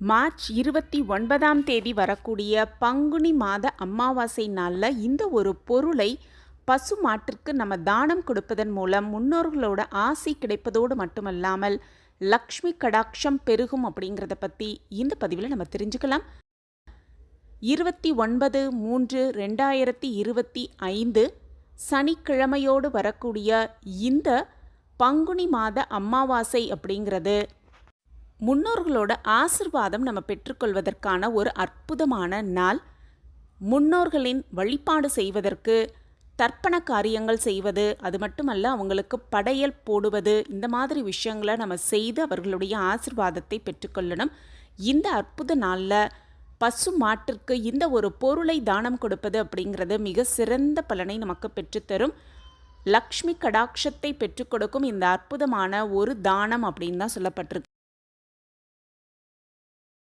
March 29ஆம் தேதி வரக்கூடிய பங்குனி மாத அமாவாசை நாளில் இந்த ஒரு பொருளை பசு மாட்டிற்கு நம்ம தானம் கொடுப்பதன் மூலம் முன்னோர்களோட ஆசி கிடைப்பதோடு மட்டுமல்லாமல் லக்ஷ்மி கடாட்சம் பெருகும் அப்படிங்கிறத பற்றி இந்த பதிவில் நம்ம தெரிஞ்சுக்கலாம். 29/3/2025 சனிக்கிழமையோடு வரக்கூடிய இந்த பங்குனி மாத அமாவாசை அப்படிங்கிறது முன்னோர்களோட ஆசிர்வாதம் நம்ம பெற்றுக்கொள்வதற்கான ஒரு அற்புதமான நாள். முன்னோர்களின் வழிபாடு செய்வதற்கு தர்ப்பண காரியங்கள் செய்வது, அது மட்டுமல்ல அவங்களுக்கு படையல் போடுவது, இந்த மாதிரி விஷயங்களை நம்ம செய்து அவர்களுடைய ஆசிர்வாதத்தை பெற்றுக்கொள்ளணும். இந்த அற்புத நாளில் பசு மாட்டிற்கு இந்த ஒரு பொருளை தானம் கொடுப்பது அப்படிங்கிறது மிக சிறந்த பலனை நமக்கு பெற்றுத்தரும். லக்ஷ்மி கடாட்சத்தை பெற்றுக் கொடுக்கும் இந்த அற்புதமான ஒரு தானம் அப்படின்னு தான் சொல்லப்பட்டிருக்கு.